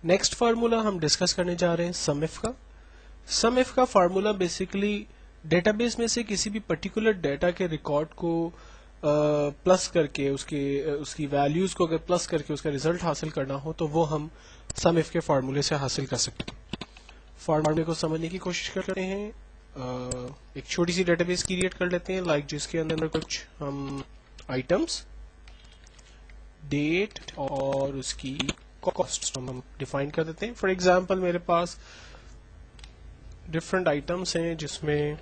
Next formula हम discuss करने जा रहे हैं सम इफ का। सम इफ का फार्मूला बेसिकली डेटाबेस में से किसी भी पर्टिकुलर डेटा के रिकॉर्ड को प्लस करके उसकी वैल्यूज को अगर प्लस करके उसका रिजल्ट हासिल करना हो तो वो हम सम इफ के फार्मूले से हासिल कर सकते हैं। फार्मूले को समझने की कोशिश करते हैं। एक छोटी सी डेटाबेस क्रिएट कर लेते हैं, लाइक जिसके अंदर कुछ हम आइटम्स, डेट और उसकी कॉस्ट हम डिफाइन कर देते हैं। फॉर एग्जांपल मेरे पास डिफरेंट आइटम्स हैं जिसमें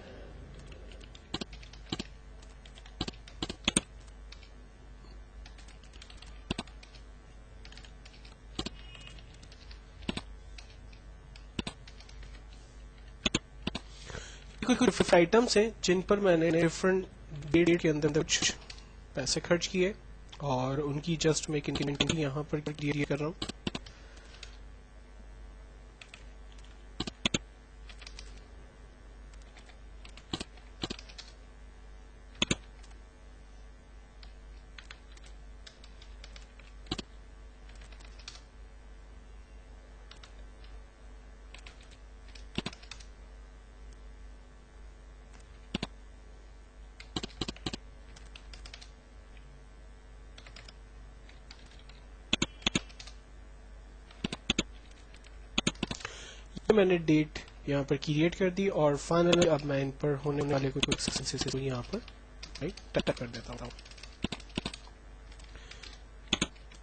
कुछ आइटम्स हैं जिन पर मैंने डिफरेंट डेट के अंदर कुछ पैसे खर्च किए और उनकी जस्ट मैं यहाँ पर क्लियर कर रहा हूँ। मैंने डेट यहाँ पर क्रिएट कर दी और फाइनली अब मैं इन पर होने वाले कुछ एक्सपेंसेस को यहाँ पर राइट टाइप कर देता हूँ।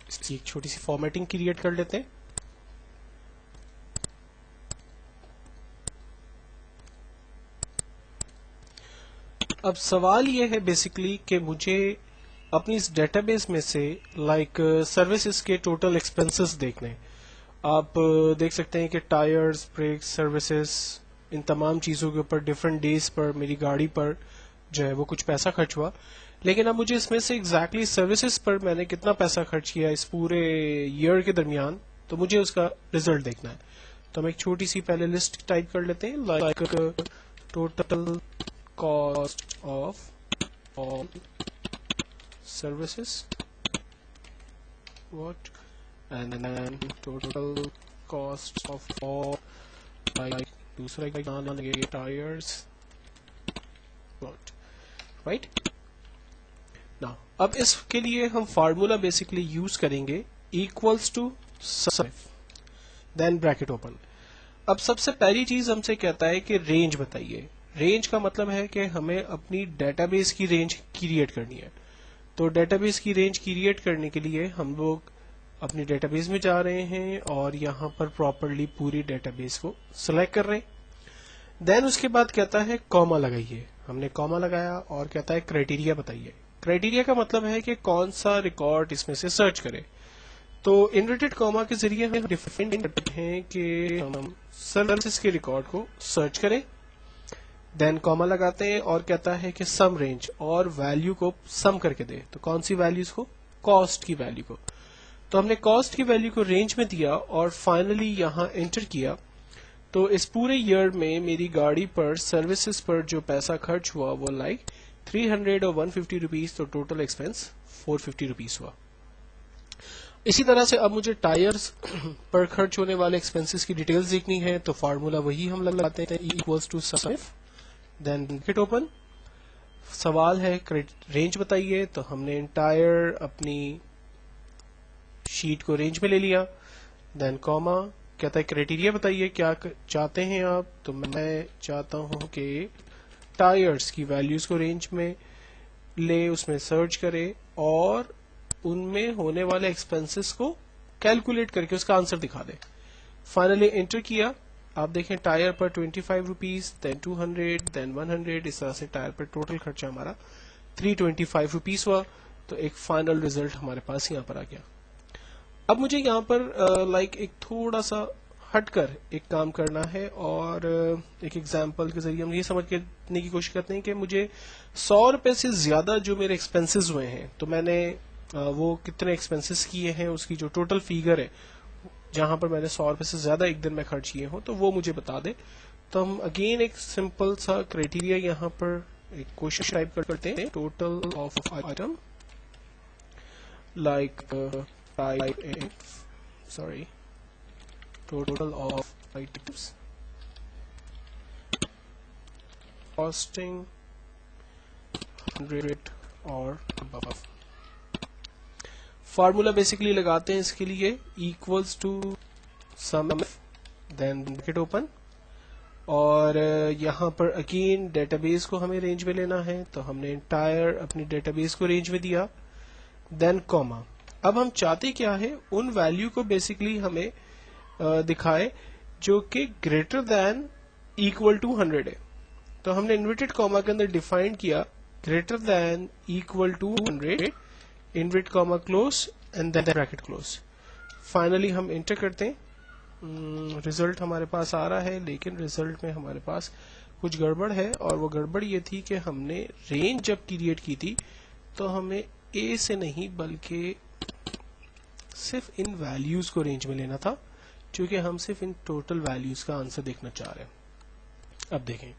इसकी एक छोटी सी फॉर्मेटिंग क्रिएट कर लेते हैं। अब सवाल ये है बेसिकली कि मुझे अपनी इस डेटाबेस में से लाइक सर्विसेज के टोटल एक्सपेंसेस देखने हैं। आप देख सकते हैं कि टायर्स, ब्रेक्स, सर्विसेज, इन तमाम चीज़ों के ऊपर डिफरेंट डेज पर मेरी गाड़ी पर जो है वो कुछ पैसा खर्च हुआ, लेकिन अब मुझे इसमें से एग्जैक्टली सर्विसेज पर मैंने कितना पैसा खर्च किया इस पूरे ईयर के दरमियान, तो मुझे उसका रिजल्ट देखना है। तो हम एक छोटी सी पहले लिस्ट टाइप कर लेते हैं, like total cost of all services what and then total cost of all, like दूसरा एग्जाम्पल ये टायर्स राइट ना। अब इसके लिए हम फार्मूला बेसिकली यूज करेंगे equals to sum if then bracket open. अब सबसे पहली चीज हमसे कहता है कि रेंज बताइए। रेंज का मतलब है कि हमें अपनी डेटाबेस की रेंज क्रिएट करनी है। तो डेटाबेस की रेंज क्रिएट करने के लिए हम लोग अपनी डेटाबेस में जा रहे हैं और यहाँ पर प्रॉपरली पूरी डेटाबेस को सिलेक्ट कर रहे हैं। देन उसके बाद कहता है कॉमा लगाइए। हमने कॉमा लगाया और कहता है क्राइटेरिया बताइए। क्राइटेरिया का मतलब है कि कौन सा रिकॉर्ड इसमें से सर्च करें। तो इनवर्टेड कॉमा के जरिए हम डिफाइन करते हैं कि हम सर्विसेज के रिकॉर्ड को सर्च करें। देन कॉमा लगाते हैं और कहता है कि सम रेंज और वैल्यू को सम करके दे। तो कौन सी वैल्यूज को? कॉस्ट की वैल्यू को। तो हमने कॉस्ट की वैल्यू को रेंज में दिया और फाइनली यहाँ एंटर किया। तो इस पूरे ईयर में मेरी गाड़ी पर सर्विसेज पर जो पैसा खर्च हुआ वो लाइक 300 और 150 रुपीज, तो टोटल एक्सपेंस 450 रुपीज हुआ। इसी तरह से अब मुझे टायर्स पर खर्च होने वाले एक्सपेंसेस की डिटेल्स देखनी है, तो फार्मूला वही हम लगाते हैं equals to sum if then bracket open. सवाल है रेंज बताइए, तो हमने एंटायर अपनी शीट को रेंज में ले लिया। देन कॉमा कहता है क्राइटेरिया बताइए क्या चाहते हैं आप। तो मैं चाहता हूं कि टायर्स की वैल्यूज को रेंज में ले, उसमें सर्च करे और उनमें होने वाले एक्सपेंसेस को कैलकुलेट करके उसका आंसर दिखा दे। फाइनली एंटर किया। आप देखें टायर पर 25 रुपीज, देन 200, देन 100, इस तरह से टायर पर टोटल खर्चा हमारा 325 रुपीज हुआ। तो एक फाइनल रिजल्ट हमारे पास यहाँ पर आ गया। अब मुझे यहाँ पर लाइक एक थोड़ा सा हटकर एक काम करना है और एक एग्जांपल के जरिए हम ये समझने की कोशिश करते हैं कि मुझे 100 रुपए से ज्यादा जो मेरे एक्सपेंसेस हुए हैं, तो मैंने वो कितने एक्सपेंसेस किए हैं, उसकी जो टोटल फिगर है जहां पर मैंने 100 रुपए से ज्यादा एक दिन में खर्च किए हो, तो वो मुझे बता दे। तो हम अगेन एक सिंपल सा क्राइटेरिया यहाँ पर एक क्वेश्चन टाइप करते हैं, total of item like type sorry total of items costing 100 और above। फार्मूला बेसिकली लगाते हैं इसके लिए equals to sum then bracket open, और यहाँ पर अगेन डेटाबेस को हमें रेंज में लेना है तो हमने एंटायर अपनी डेटाबेस को रेंज में दिया, देन कॉमा। अब हम चाहते क्या है, उन वैल्यू को बेसिकली हमें दिखाए जो कि ग्रेटर देन इक्वल टू 100 है। तो हमने इन्वर्टेड कॉमा के अंदर डिफाइन किया greater than equal to 100, invert comma close and then bracket close. Finally हम एंटर करते हैं, रिजल्ट हमारे पास आ रहा है, लेकिन रिजल्ट में हमारे पास कुछ गड़बड़ है, और वो गड़बड़ ये थी कि हमने रेंज जब क्रिएट की थी तो हमें ए से नहीं बल्कि सिर्फ इन वैल्यूज को रेंज में लेना था, क्योंकि हम सिर्फ इन टोटल वैल्यूज का आंसर देखना चाह रहे हैं। अब देखें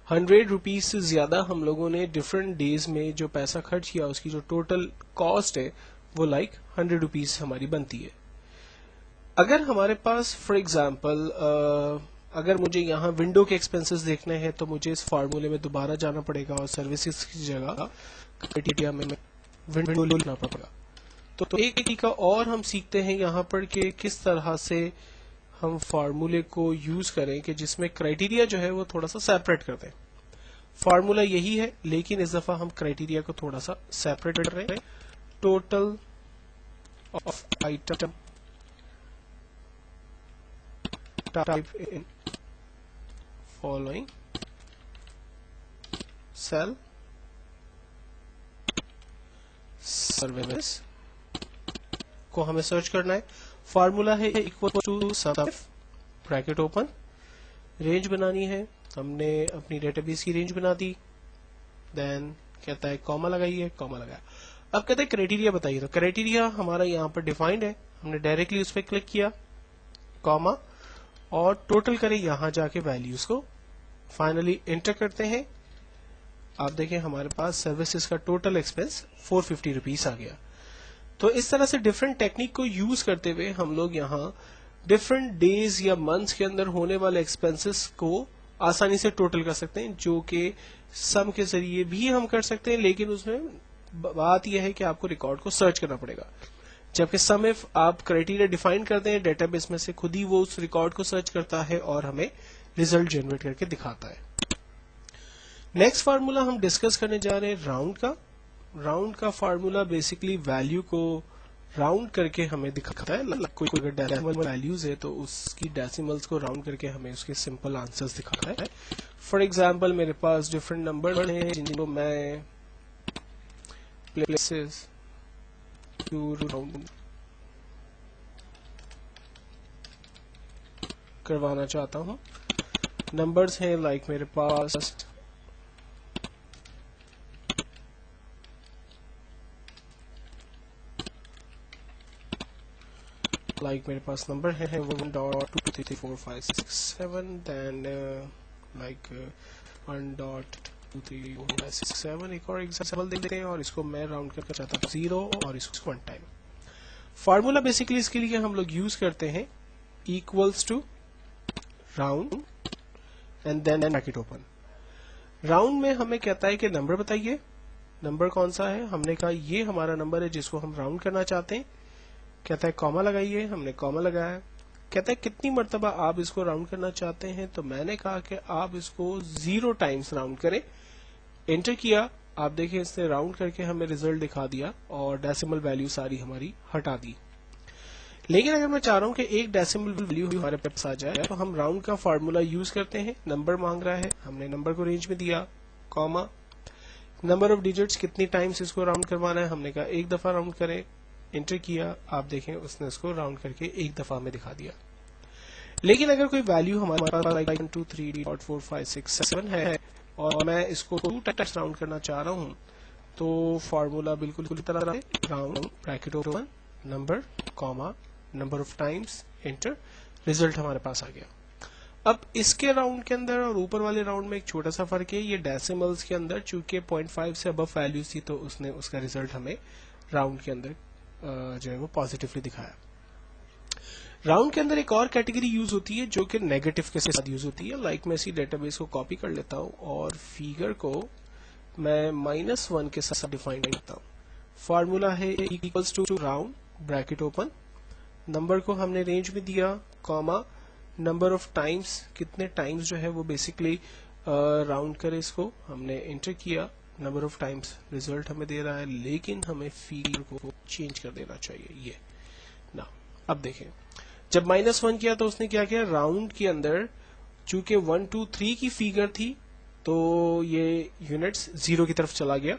100 रुपीज से ज्यादा हम लोगों ने डिफरेंट डेज में जो पैसा खर्च किया उसकी जो टोटल कॉस्ट है वो 100 रुपीज हमारी बनती है। अगर हमारे पास फॉर एग्जांपल अगर मुझे यहाँ विंडो के एक्सपेंसेस देखने हैं तो मुझे इस फार्मूले में दोबारा जाना पड़ेगा और सर्विसेज की जगह क्राइटेरिया में विंडो लेना पड़ेगा। तो एक तरीका और हम सीखते हैं यहाँ पर कि किस तरह से हम फार्मूले को यूज करें कि जिसमें क्राइटेरिया जो है वो थोड़ा सा सेपरेट कर दें। फार्मूला यही है, लेकिन इस दफा हम क्राइटेरिया को थोड़ा सा सेपरेट कर रहे हैं। Total of item type in following cell service को हमें सर्च करना है। फार्मूला है equal to sum bracket open, range बनानी है, हमने अपनी डेटाबेस की रेंज बना दी, देन कहता है कॉमा लगाइए, कॉमा लगाया। अब कहता है क्राइटेरिया बताइए, तो क्राइटेरिया हमारा यहाँ पर डिफाइंड है, हमने डायरेक्टली उस पर क्लिक किया, कॉमा, और टोटल करें यहां जाके वैल्यूज को, फाइनली एंटर करते हैं। आप देखें हमारे पास सर्विसेज का टोटल एक्सपेंस 450 रुपीज आ गया। तो इस तरह से डिफरेंट टेक्निक को यूज करते हुए हम लोग यहाँ डिफरेंट डेज या मंथ्स के अंदर होने वाले एक्सपेंसेस को आसानी से टोटल कर सकते हैं, जो कि सम के जरिए भी हम कर सकते हैं, लेकिन उसमें बात यह है कि आपको रिकॉर्ड को सर्च करना पड़ेगा। जबकि सम इफ आप क्राइटेरिया डिफाइन करते हैं, डेटाबेस में से खुद ही वो उस रिकॉर्ड को सर्च करता है और हमें रिजल्ट जनरेट करके दिखाता है। नेक्स्ट फार्मूला हम डिस्कस करने जा रहे हैं राउंड का। राउंड का फार्मूला बेसिकली वैल्यू को राउंड करके हमें दिखाता है। कोई अगर डेसिमल वैल्यूज है तो उसकी डेसिमल्स को राउंड करके हमें उसके सिंपल आंसर्स दिखाता है। फॉर एग्जाम्पल मेरे पास डिफरेंट नंबर हैं जिनको मैं प्लेसेस करवाना चाहता हूं। नंबर्स हैं लाइक मेरे पास नंबर है 1.23456 देन लाइक 1.23456। एक और एग्जांपल देते हैं और इसको मैं राउंड करना चाहता हूँ 0 और इसको 1 टाइम। फार्मूला बेसिकली इसके लिए हम लोग यूज करते हैं equals to round and then bracket open. Round में हमें कहता है कि नंबर बताइए, नंबर कौन सा है, हमने कहा ये हमारा नंबर है जिसको हम राउंड करना चाहते हैं। कहता है कॉमा लगाइए, हमने कॉमा लगाया। कहता है कितनी मर्तबा आप इसको राउंड करना चाहते हैं, तो मैंने कहा कि आप इसको 0 टाइम्स राउंड करें। एंटर किया, आप देखें इसने राउंड करके हमें रिजल्ट दिखा दिया और डेसिमल वैल्यू सारी हमारी हटा दी। लेकिन अगर मैं चाह रहा हूं कि एक डेसिमल वैल्यू हमारे पास आ जाए तो हम राउंड का फार्मूला यूज करते हैं। नंबर मांग रहा है, हमने नंबर को रेंज में दिया, कॉमा, नंबर ऑफ डिजिट्स कितनी टाइम्स इसको राउंड करवाना है, हमने कहा एक दफा राउंड करें। एंटर किया, आप देखें उसने इसको राउंड करके एक दफा में दिखा दिया। लेकिन अगर कोई वैल्यू हमारे पास 1 2 3 4 5 6 7 है और मैं इसको 2 टाइम्स राउंड करना चाह रहा हूं, तो फार्मूला बिल्कुल पूरी तरह से round bracket open number comma number of times enter, result हमारे पास आ गया। अब इसके राउंड के अंदर और ऊपर वाले राउंड में एक छोटा सा फर्क है, ये डेसिमल्स के अंदर चूंकि 0.5 से अबव वैल्यूज थी तो उसने उसका रिजल्ट हमें राउंड के अंदर जो है वो पॉजिटिवली दिखाया। राउंड के अंदर एक और कैटेगरी यूज होती है जो कि नेगेटिव के साथ यूज होती है। लाइक मैं इसी डेटाबेस को कॉपी कर लेता हूं और फिगर को मैं -1 के साथ डिफाइन करता हूं। फार्मूला है equals to round bracket open, number को हमने रेंज में दिया, कॉमा, नंबर ऑफ टाइम्स, कितने टाइम्स जो है वो बेसिकली राउंड करे इसको हमने एंटर किया, नंबर ऑफ टाइम्स रिजल्ट हमें दे रहा है, लेकिन हमें फिगर को चेंज कर देना चाहिए। ये ना अब देखें, जब -1 किया तो उसने क्या किया, राउंड के अंदर चूंकि 1 2 3 की फिगर थी तो ये यूनिट्स 0 की तरफ चला गया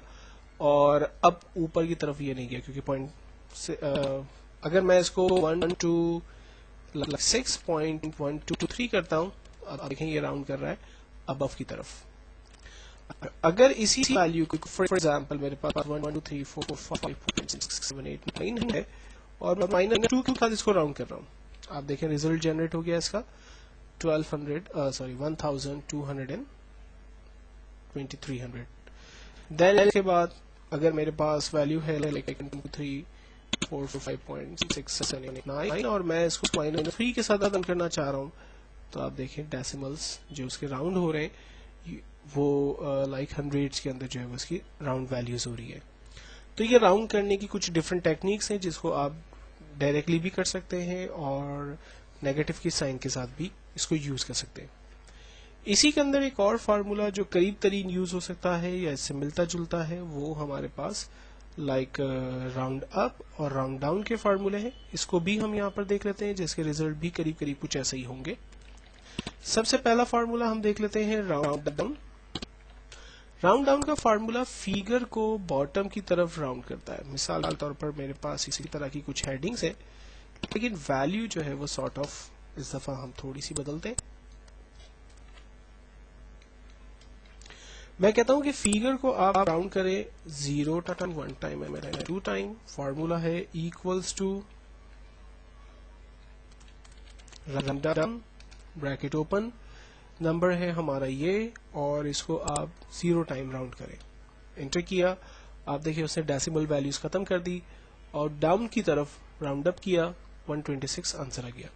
और अब ऊपर की तरफ ये नहीं गया क्योंकि पॉइंट से अगर मैं इसको 1 2 6.123 करता हूं, अब देखें ये राउंड कर रहा है अबव की तरफ। अगर इसी वैल्यू को फॉर एग्जांपल मेरे पास 1 2 3 4 5 6 7 8 9 है और मैं -2 के साथ इसको राउंड कर रहा हूं, आप देखें रिजल्ट जनरेट हो गया इसका 122300। देन इसके बाद अगर मेरे पास वैल्यू है लाइक 3 4 5.6 और मैं इसको -3 के साथ राउंड करना चाह रहा हूं, तो आप देखें डेसिमल्स जो उसके राउंड हो रहे हैं वो लाइक हंड्रेड्स के अंदर जो है वो उसकी राउंड वैल्यूज हो रही है। तो ये राउंड करने की कुछ डिफरेंट टेक्निक्स हैं जिसको आप डायरेक्टली भी कर सकते हैं और नेगेटिव की साइन के साथ भी इसको यूज कर सकते हैं। इसी के अंदर एक और फार्मूला जो करीब तरीन यूज हो सकता है या इससे मिलता जुलता है वो हमारे पास लाइक राउंड अप और राउंड डाउन के फार्मूले हैं। इसको भी हम यहाँ पर देख लेते हैं जिसके रिजल्ट भी करीब करीब कुछ ऐसे ही होंगे। सबसे पहला फार्मूला हम देख लेते हैं राउंड डाउन। राउंड डाउन का फार्मूला फिगर को बॉटम की तरफ राउंड करता है। मिसाल के तौर पर मेरे पास इसी तरह की कुछ हेडिंग्स है, लेकिन वैल्यू जो है वो सॉर्ट ऑफ इस दफा हम थोड़ी सी बदलते हैं। मैं कहता हूं कि फिगर को आप राउंड करें 0 टाइम 1 टाइम 2 टाइम। फार्मूला है equals to round down bracket open, number है हमारा ये और इसको आप 0 टाइम राउंड करें, एंटर किया, आप देखिए उसने डेसिमल वैल्यूज खत्म कर दी और डाउन की तरफ राउंड अप किया, 126 आंसर आ गया।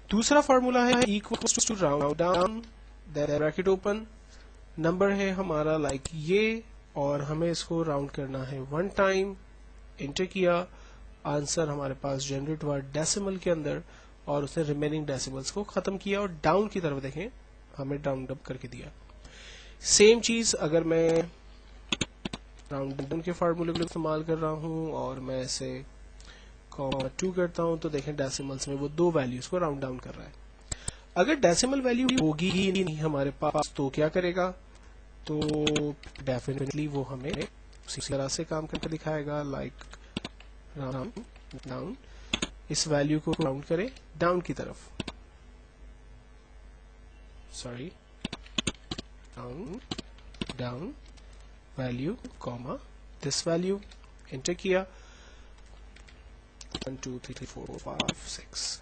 दूसरा फार्मूला है equals to round down bracket open, number है हमारा लाइक ये और हमें इसको राउंड करना है 1 टाइम, एंटर किया, आंसर हमारे पास जनरेट हुआ डेसिमल के अंदर और उसने रिमेनिंग डेसिमल्स को खत्म किया और डाउन की तरफ देखें हमें राउंड अप करके दिया। सेम चीज अगर मैं राउंड डाउन के फार्मूले को इस्तेमाल कर रहा हूं और मैं इसे 2 करता हूं तो देखें डेसिमल्स में वो 2 वैल्यूज को राउंड डाउन कर रहा है। अगर डेसिमल वैल्यू होगी ही नहीं हमारे पास तो क्या करेगा, तो डेफिनेटली वो हमें उसी तरह से काम करके दिखाएगा लाइक राउंड डाउन, इस वैल्यू को राउंड करें डाउन की तरफ, sorry down down value comma this value, enter किया, 1 2 3 4 5 6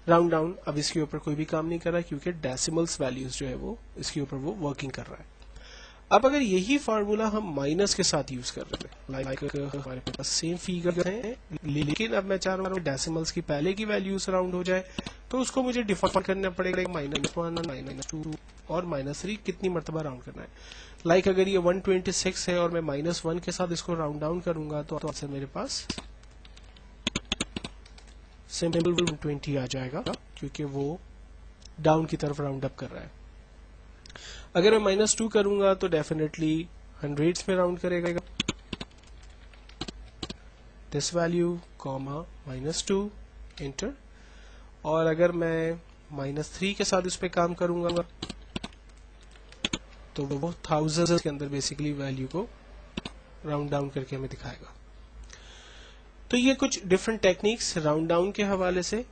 राउंड डाउन। अब इसके ऊपर कोई भी काम नहीं कर रहा क्योंकि डेसिमल्स वैल्यूज जो है वो इसके ऊपर वो वर्किंग कर रहा है। अब अगर यही फार्मूला हम माइनस के साथ यूज कर रहे हैं, लाइक हमारे पास सेम फिगर है लेकिन अब मैं चाह रहा हूँ डेसिमल्स की पहले की वैल्यूज राउंड हो जाए, तो उसको मुझे डिफाइन करना पड़ेगा -1 -2 और -3 कितनी मरतबा राउंड करना है। लाइक अगर ये 126 है और मैं -1 के साथ इसको राउंड डाउन करूंगा तो आंसर मेरे पास सिंपल 120 आ जाएगा क्योंकि वो डाउन की तरफ राउंड अप कर रहा है। अगर मैं -2 करूंगा तो डेफिनेटली हंड्रेड्स में राउंड करेगा, दिस वैल्यू कॉमा -2 एंटर, और अगर मैं -3 के साथ इस पे काम करूंगा तो वो थाउजेंड्स के अंदर बेसिकली वैल्यू को राउंड डाउन करके हमें दिखाएगा। तो ये कुछ डिफरेंट टेक्निक्स राउंड डाउन के हवाले से।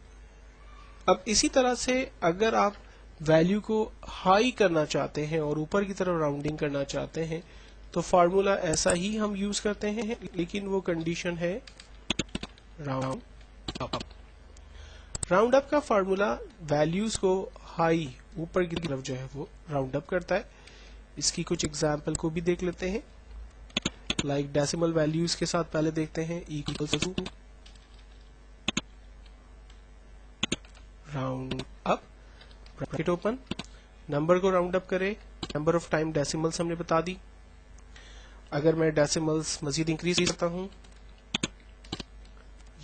अब इसी तरह से अगर आप वैल्यू को हाई करना चाहते हैं और ऊपर की तरफ राउंडिंग करना चाहते हैं तो फार्मूला ऐसा ही हम यूज करते हैं, लेकिन वो कंडीशन है राउंड अप। राउंड अप का फार्मूला वैल्यूज को हाई ऊपर की तरफ जो है वो राउंड अप करता है। इसकी कुछ एग्जाम्पल को भी देख लेते हैं। लाइक डेसिमल वैल्यूज के साथ पहले देखते हैं equals to bracket open, number को राउंड अप करें, नंबर ऑफ टाइम डेसिमल्स हमने बता दी। अगर मैं डेसिमल्स मजीद इंक्रीज करता हूं,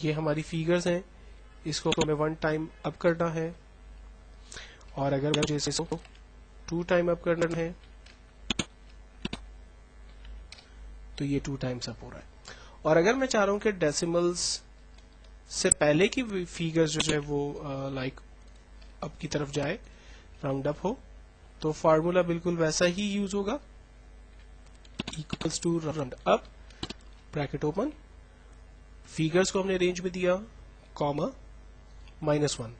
ये हमारी फिगर्स हैं, इसको हमें 1 टाइम अप करना है, और अगर मुझे इसको 2 टाइम अप करना है तो ये 2 टाइम्स अप हो रहा है। और अगर मैं चाह रहा हूं कि डेसिमल्स से पहले की फिगर्स जो है वो लाइक अप की तरफ जाए, राउंड अप हो, तो फार्मूला बिल्कुल वैसा ही यूज होगा, equals to round up, bracket open, figures को हमने रेंज में दिया, कॉमा, -1।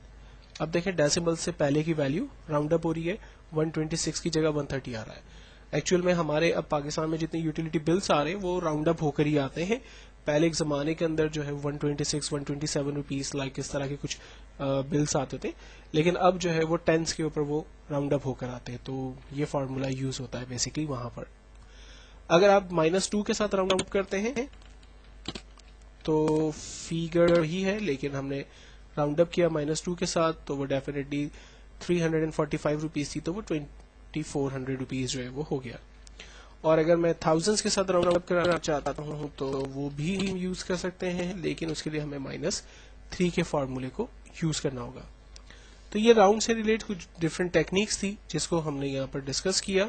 अब देखें डेसिमल से पहले की वैल्यू राउंड अप हो रही है, 126 की जगह 130 आ रहा है। एक्चुअल में हमारे अब पाकिस्तान में जितने यूटिलिटी बिल्स आ रहे हैं वो राउंड अप होकर ही आते हैं। पहले एक जमाने के अंदर जो है 126, 127 रुपीज लाइक इस तरह के कुछ बिल्स आते थे, लेकिन अब जो है वो टेंस के ऊपर वो राउंड अप होकर आते हैं, तो ये फार्मूला यूज होता है बेसिकली वहां पर। अगर आप -2 के साथ राउंड अप करते हैं तो फिगर ही है, लेकिन हमने राउंड अप किया -2 के साथ, तो वो डेफिनेटली 345 रुपीज थी, तो वो 2400 रुपीज जो है वो हो गया। और अगर मैं थाउजेंड्स के साथ राउंड अप करना चाहता हूं तो वो भी यूज कर सकते हैं, लेकिन उसके लिए हमें -3 के फार्मूले को यूज करना होगा। तो ये राउंड से रिलेट कुछ डिफरेंट टेक्निक्स थी जिसको हमने यहाँ पर डिस्कस किया।